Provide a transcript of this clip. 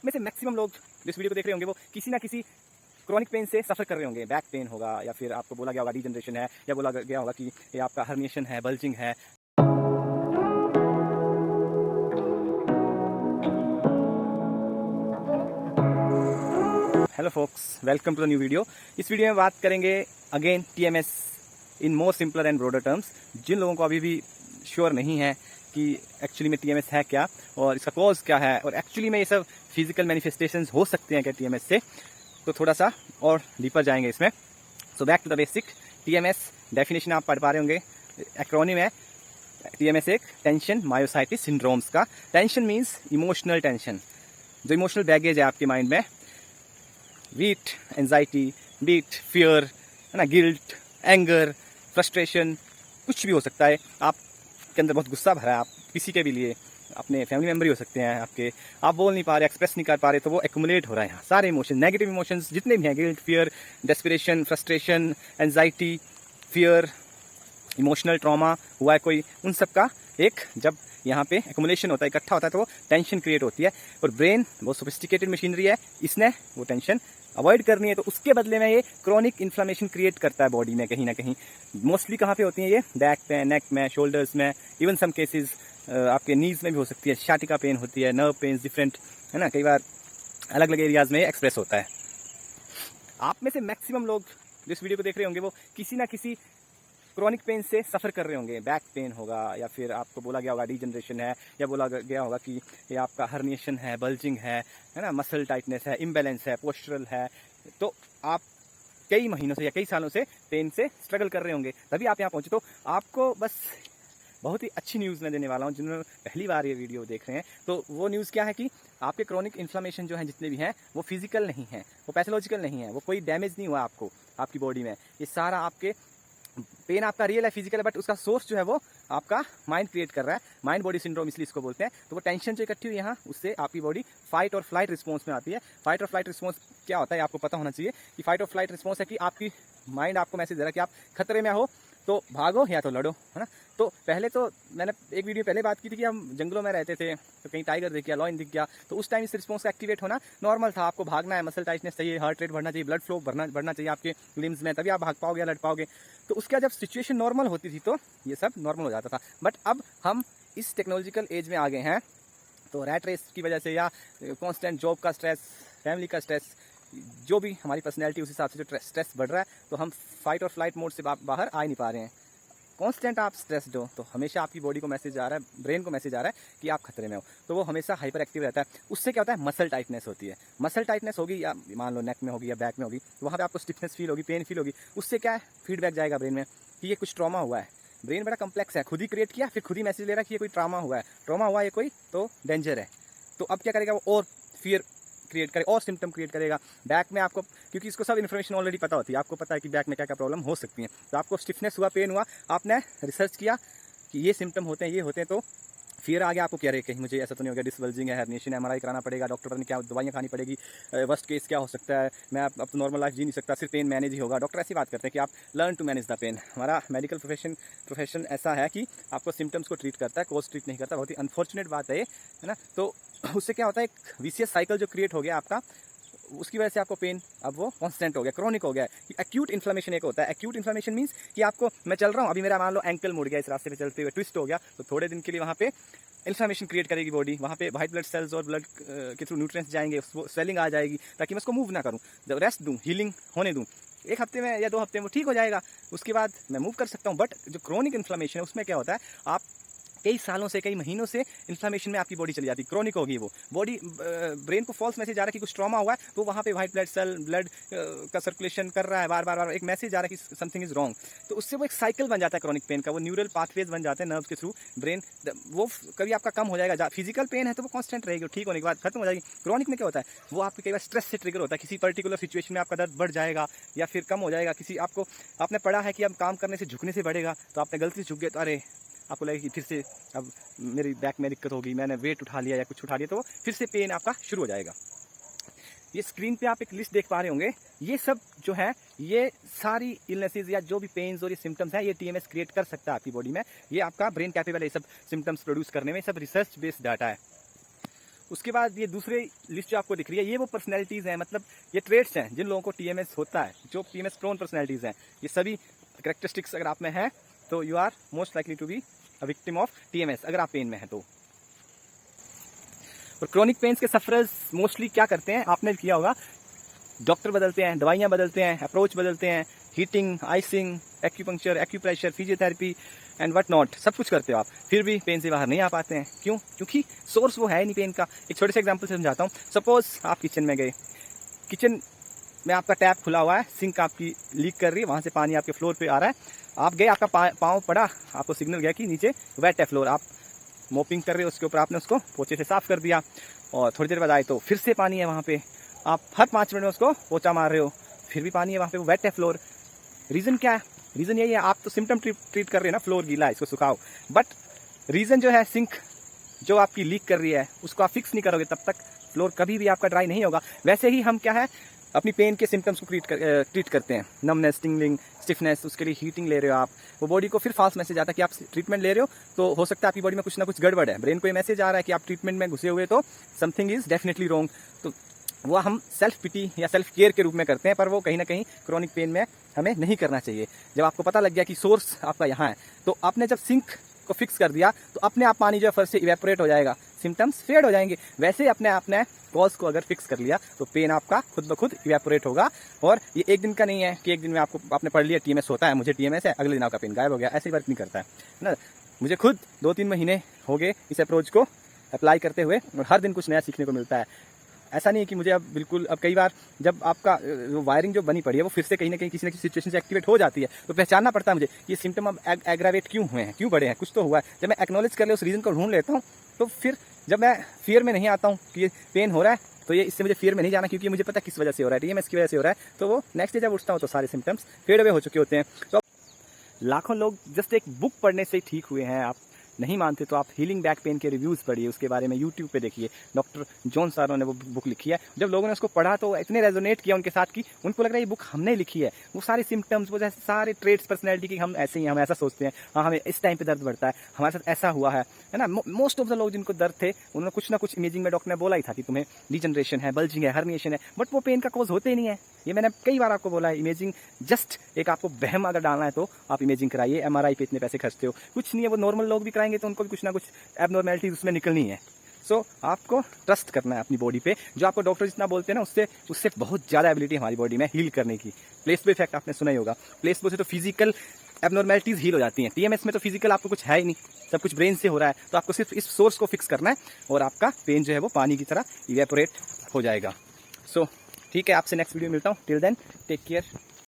में से मैक्सिमम लोग जिस वीडियो को देख रहे होंगे वो किसी ना किसी क्रॉनिक पेन से सफ़र कर रहे होंगे। बैक पेन होगा या फिर आपको बोला गया होगा डीजनरेशन है, या बोला गया होगा कि ये आपका हर्निएशन है, बल्जिंग है। Hello folks, welcome to the new video. इस वीडियो में बात करेंगे again TMS in more simpler and broader terms. जिन लोगों को अभी भी श्योर नहीं है कि एक्चुअली में टीएमएस है क्या और इसका कॉज क्या है, और एक्चुअली में ये सब फिजिकल मैनिफेस्टेशंस हो सकते हैं क्या टीएमएस से, तो थोड़ा सा और डीपर जाएंगे इसमें। So back to the basic. TMS definition आप पढ़ पा रहे होंगे, एक्रोनिम है। टीएमएस एक टेंशन मायोसाइटिस सिंड्रोम्स का। टेंशन मीन्स इमोशनल टेंशन, जो इमोशनल बैगेज है आपके माइंड में, बीट एंजाइटी, बीट फियर, है ना, गिल्ट, एंगर, फ्रस्ट्रेशन, कुछ भी हो सकता है। आपके अंदर बहुत गुस्सा भरा है, आप किसी के भी लिए, अपने फैमिली मेम्बर ही हो सकते हैं आपके, आप बोल नहीं पा रहे, एक्सप्रेस नहीं कर पा रहे, तो वो एक्यूमुलेट हो रहा है यहाँ। सारे इमोशन, नेगेटिव इमोशंस जितने भी हैं, guilt, fear, desperation, frustration, anxiety, fear, emotional trauma हुआ है कोई, उन सब का एक जब यहाँ पे एक्यूमुलेशन होता है, इकट्ठा होता है, तो वो टेंशन क्रिएट होती है। और ब्रेन बहुत सोफिस्टिकेटेड मशीनरी है, इसने वो टेंशन अवॉइड करनी है, तो उसके बदले में ये क्रॉनिक इन्फ्लेमेशन क्रिएट करता है बॉडी में कहीं ना कहीं। मोस्टली कहाँ पे होती है ये? बैक पे, नेक में, शोल्डर्स में, इवन सम केसेस आपके नीज में भी हो सकती है। शाटिका पेन होती है, नर्व पेन डिफरेंट, है ना, कई बार अलग अलग एरियाज में एक्सप्रेस होता है। आप में से मैक्सिमम लोग जिस वीडियो को देख रहे होंगे वो किसी ना किसी क्रॉनिक पेन से सफ़र कर रहे होंगे। बैक पेन होगा, या फिर आपको बोला गया होगा डीजनरेशन है, या बोला गया होगा कि ये आपका हर्निएशन है, बल्जिंग है ना, मसल टाइटनेस है, इम्बैलेंस है, पोस्चरल है। तो आप कई महीनों से या कई सालों से पेन से स्ट्रगल कर रहे होंगे, तभी आप यहाँ पहुँचे। तो आपको बस बहुत ही अच्छी न्यूज़ मैं देने वाला हूँ। जिन्होंने पहली बार ये वीडियो देख रहे हैं, तो वो न्यूज़ क्या है कि आपके क्रॉनिक इन्फ्लेमेशन जो है, जितने भी हैं, वो फिजिकल नहीं है, वो पैथोलॉजिकल नहीं है, वो कोई डैमेज नहीं हुआ आपको आपकी बॉडी में। ये सारा आपके पेन आपका रियल है, फिजिकल है, बट उसका सोर्स जो है वो आपका माइंड क्रिएट कर रहा है। माइंड बॉडी सिंड्रोम इसलिए इसको बोलते हैं। तो वो टेंशन जो इकट्ठी हुई यहाँ, उससे आपकी बॉडी फाइट और फ्लाइट रिस्पॉन्स में आती है। फाइट और फ्लाइट रिस्पॉन्स क्या होता है आपको पता होना चाहिए कि फाइट और फ्लाइट रिस्पॉन्स है कि आपकी माइंड आपको मैसेज दे रहा है कि आप खतरे में हो, तो भागो या तो लड़ो, है ना। तो पहले तो मैंने एक वीडियो पहले बात की थी कि हम जंगलों में रहते थे, तो कहीं टाइगर दिख गया, लॉयन दिख गया, तो उस टाइम इस रिस्पॉन्स का एक्टिवेट होना नॉर्मल था। आपको भागना है, मसल टाइटनेस चाहिए, हार्ट रेट बढ़ना चाहिए, ब्लड फ्लो बढ़ना चाहिए आपके लिम्स में, तभी आप भाग पाओगे या लड़ पाओगे। तो उसका जब सिचुएशन नॉर्मल होती थी तो ये सब नॉर्मल हो जाता था। बट अब हम इस टेक्नोलॉजिकल एज में आ गए हैं, तो रैट रेस की वजह से या कॉन्स्टेंट जॉब का स्ट्रेस, फैमिली का स्ट्रेस, जो भी हमारी पर्सनैलिटी उस हिसाब से जो स्ट्रेस बढ़ रहा है, तो हम फाइट और फ्लाइट मोड से बाहर आ नहीं पा रहे हैं। कांस्टेंट आप स्ट्रेस्ड हो, तो हमेशा आपकी बॉडी को मैसेज आ रहा है, ब्रेन को मैसेज आ रहा है कि आप खतरे में हो, तो वो हमेशा हाइपर एक्टिव रहता है। उससे क्या होता है? मसल टाइटनेस होती है। मसल टाइटनेस होगी, या मान लो नेक में होगी या बैक में होगी, तो वहाँ पे आपको स्टिफनेस फील होगी, पेन फील होगी। उससे क्या है? फीडबैक जाएगा ब्रेन में कि ये कुछ ट्रॉमा हुआ है। ब्रेन बड़ा कम्प्लेक्स है, खुद ही क्रिएट किया, फिर खुद ही मैसेज ले रहा है कि ये कोई ट्रॉमा हुआ है, ट्रॉमा हुआ है कोई, तो डेंजर है। तो अब क्या करेगा वो? और फियर क्रिएट करे, और सिम्टम क्रिएट करेगा बैक में आपको, क्योंकि इसको सब इन्फॉर्मेशन ऑलरेडी पता होती है। आपको पता है कि बैक में क्या क्या प्रॉब्लम हो सकती है। तो आपको स्टिफनेस हुआ, पेन हुआ, आपने रिसर्च किया कि ये सिम्टम होते हैं, ये होते हैं, तो फिर आगे आपको कह रहे कहीं मुझे ऐसा तो नहीं हो गया, डिसबल्जिंग है, हर्निएशन, एमआरआई कराना पड़ेगा, डॉक्टर पता नहीं क्या दवाइयाँ खानी पड़ेगी, वर्स्ट केस क्या हो सकता है, मैं अब तो नॉर्मल लाइफ जी नहीं सकता, सिर्फ पेन मैनेज ही होगा। डॉक्टर ऐसी बात करते हैं कि आप learn to manage the pain. हमारा मेडिकल प्रोफेशन ऐसा है कि आपको सिम्टम्स को ट्रीट करता है, कोज ट्रीट नहीं करता। बहुत ही अनफॉर्चुनेट बात है ये, है ना। तो उससे क्या होता है? एक विशियस साइकिल जो क्रिएट हो गया आपका, उसकी वजह से आपको पेन अब वो कांस्टेंट हो गया, क्रॉनिक हो गया है। एक्यूट इन्फ्लेमेशन एक होता है। एक्यूट इन्फ्लेमेशन मींस कि आपको, मैं चल रहा हूँ, अभी मेरा मान लो एंकल मुड़ गया, इस रास्ते पे चलते हुए ट्विस्ट हो गया, तो थोड़े दिन के लिए वहाँ पे इन्फ्लेमेशन क्रिएट करेगी बॉडी, वहाँ पे वाइट ब्लड सेल्स और ब्लड के थ्रू न्यूट्रिएंट्स जाएंगे, स्वेलिंग आ जाएगी, ताकि मैं उसको मूव ना करूँ, जब रेस्ट दूँ, हीलिंग होने दूँ। एक हफ्ते में या 2 हफ्ते में वो ठीक हो जाएगा, उसके बाद मैं मूव कर सकता हूँ। बट जो क्रॉनिक इन्फ्लेमेशन है, उसमें क्या होता है? आप कई सालों से, कई महीनों से इन्फ्लेमेशन में आपकी बॉडी चली जाती है, क्रॉनिक होगी वो बॉडी। ब्रेन को फॉल्स मैसेज आ रहा है कि कुछ ट्रॉमा हुआ है, तो वहाँ पे वाइट ब्लड सेल, ब्लड का सर्कुलेशन कर रहा है, बार बार एक मैसेज आ रहा है कि समथिंग इज रॉन्ग। तो उससे वो एक साइकिल बन जाता है क्रॉनिक पेन का, वो न्यूरल पाथवेज बन जाते हैं नर्व के थ्रू ब्रेन। वो कभी आपका कम हो जाएगा, फिजिकल पेन है तो वो कॉन्स्टेंट रहेगी, ठीक होने के बाद खत्म हो जाएगी। क्रॉनिक में क्या होता है? वो आपके कई बार स्ट्रेस से ट्रिगर होता है, किसी पर्टिकुलर सिचुएशन में आपका दर्द बढ़ जाएगा या फिर कम हो जाएगा। किसी आपने पढ़ा है कि अब काम करने से झुकने से बढ़ेगा, तो आपने गलती से झुक गए, तो अरे आपको लगेगा कि फिर से अब मेरी बैक में दिक्कत होगी, मैंने वेट उठा लिया या कुछ उठा लिया, तो फिर से पेन आपका शुरू हो जाएगा। ये स्क्रीन पे आप एक लिस्ट देख पा रहे होंगे, ये सब जो है, ये सारी इलनेसेस या जो भी पेन्स और ये सिम्टम्स हैं, ये टीएमएस क्रिएट कर सकता है आपकी बॉडी में। ये आपका ब्रेन कैपेबल है ये सब सिम्टम्स प्रोड्यूस करने में, सब रिसर्च बेस्ड डाटा है। उसके बाद ये दूसरे लिस्ट जो आपको दिख रही है, ये वो पर्सनैलिटीज़ हैं, मतलब ये ट्रेड्स हैं जिन लोगों को टीएमएस होता है, जो टीएमएस प्रोन पर्सनैलिटीज़ हैं। ये सभी करेक्टरिस्टिक्स अगर आप में है तो you are most likely to be a victim of TMS, अगर आप पेन में हैं तो। और क्रोनिक पेन्स के सफरर्स मोस्टली क्या करते हैं, आपने किया होगा, डॉक्टर बदलते हैं, दवाइयाँ बदलते हैं, अप्रोच बदलते हैं, heating, icing, acupuncture, acupressure, physiotherapy and what not, सब कुछ करते हो आप, फिर भी पेन से बाहर नहीं आ पाते हैं। क्यों? क्योंकि सोर्स वो है नहीं पेन का। एक छोटे से एग्जांपल से समझाता हूँ। सपोज आप किचन में गए, किचन में आपका टैप खुला हुआ है, सिंक आपकी लीक कर रही है, वहाँ से पानी आपके फ्लोर पे आ रहा है, आप गए, आपका पाँव पड़ा, आपको सिग्नल गया कि नीचे वेट है फ्लोर, आप मोपिंग कर रहे हो, उसके ऊपर आपने उसको पोछे से साफ कर दिया, और थोड़ी देर बाद आए तो फिर से पानी है वहाँ पे, आप हर 5 मिनट में उसको पोछा मार रहे हो, फिर भी पानी है वहाँ पे, वो वेट है फ्लोर। रीज़न क्या है? रीज़न यही है, आप तो सिम्टम ट्रीट कर रहे हैं ना, फ्लोर गीला है इसको सुखाओ, बट रीज़न जो है सिंक जो आपकी लीक कर रही है उसको आप फिक्स नहीं करोगे तब तक फ्लोर कभी भी आपका ड्राई नहीं होगा। वैसे ही हम क्या है, अपनी पेन के सिम्टम्स को ट्रीट करते हैं, नमनेस, टिंगलिंग, स्टिफनेस, उसके लिए हीटिंग ले रहे हो आप, वो बॉडी को फिर फास्ट मैसेज आता है कि आप ट्रीटमेंट ले रहे हो, तो हो सकता है आपकी बॉडी में कुछ ना कुछ गड़बड़ है, ब्रेन को ये मैसेज आ रहा है कि आप ट्रीटमेंट में घुसे हुए तो समथिंग इज डेफिनेटली रॉन्ग। तो वो हम सेल्फ पिटी या सेल्फ केयर के रूप में करते हैं, पर वो कहीं ना कहीं क्रोनिक पेन में हमें नहीं करना चाहिए। जब आपको पता लग गया कि सोर्स आपका यहाँ है, तो आपने जब सिंक को फिक्स कर दिया तो अपने आप पानी जो है फर्स्ट से इवेपोरेट हो जाएगा, सिम्टम्स फेड हो जाएंगे। वैसे ही अपने आपने कॉज को अगर फिक्स कर लिया तो पेन आपका खुद ब खुद इवेपोरेट होगा। और ये एक दिन का नहीं है कि एक दिन में आपने पढ़ लिया टीएमएस होता है, मुझे टीएमएस है, अगले दिन आपका पेन गायब हो गया, ऐसे वर्क नहीं करता है ना। मुझे खुद 2-3 महीने हो गए इस अप्रोच को अप्लाई करते हुए, और हर दिन कुछ नया सीखने को मिलता है। ऐसा नहीं है कि मुझे अब बिल्कुल, अब कई बार जब आपका वायरिंग जो बनी पड़ी है वो फिर से कहीं ना कहीं किसी न किसी सिचुएशन से एक्टिवेट हो जाती है, तो पहचानना पड़ता है मुझे ये सिम्टम अब एग्रावेट क्यों हुए हैं, क्यों बढ़े हैं, कुछ तो हुआ है। जब मैं एक्नॉलेज कर ले, उस रीज़न को ढूंढ लेता हूँ, तो फिर जब मैं फियर में नहीं आता हूँ कि ये पेन हो रहा है, तो ये इससे मुझे फियर में नहीं जाना, क्योंकि मुझे पता किस वजह से हो रहा है, टीएमएस की वजह से हो रहा है। तो वो नेक्स्ट डे जब उठता हूँ तो सारे सिम्टम्स फेड अवे हो चुके होते हैं। तो लाखों लोग जस्ट एक बुक पढ़ने से ही ठीक हुए हैं। आप नहीं मानते तो आप हीलिंग बैक पेन के रिव्यूज़ पढ़िए, उसके बारे में यूट्यूब पे देखिए, डॉक्टर जॉन सारो ने वो बुक लिखी है। जब लोगों ने उसको पढ़ा तो इतने रेजोनेट किया उनके साथ कि उनको लग रहा है ये बुक हमने लिखी है। वो सारे सिम्टम्स, वो जैसे सारे ट्रेड्स पर्सनैलिटी की, हम ऐसे ही, हम ऐसा सोचते हैं, हाँ हमें इस टाइम पे दर्द बढ़ता है, हमारे साथ ऐसा हुआ है ना। मोस्ट ऑफ द लोग जिनको दर्द थे उन्होंने कुछ ना कुछ इमेजिंग में डॉक्टर ने बोला ही था कि तुम्हें डिजनरेशन है, बल्जिंग है, हर्निएशन है, बट वो पेन का कॉज होते ही नहीं है। ये मैंने कई बार आपको बोला है, इमेजिंग जस्ट एक आपको बहम अगर डालना है तो आप इमेजिंग कराइए, एमआरआई पे इतने पैसे खर्चते हो, कुछ नहीं है। वो नॉर्मल लोग भी कराएंगे तो उनको भी कुछ ना कुछ एबनॉर्मेलिटीज उसमें निकलनी है। सो आपको ट्रस्ट करना है अपनी बॉडी पे, जो आपको डॉक्टर जितना बोलते हैं ना, उससे बहुत ज़्यादा एबिलिटी हमारी बॉडी में हील करने की। प्लेसबो इफेक्ट आपने सुना ही होगा, प्लेसबो से तो फिजिकल एबनॉर्मेलिटीज हील हो जाती हैं, टीएमएस में तो फिजिकल आपको कुछ है ही नहीं, सब कुछ ब्रेन से हो रहा है। तो आपको सिर्फ इस सोर्स को फिक्स करना है और आपका पेन जो है वो पानी की तरह इवेपोरेट हो जाएगा। सो ठीक है, आपसे नेक्स्ट वीडियो मिलता हूँ। Till then take care.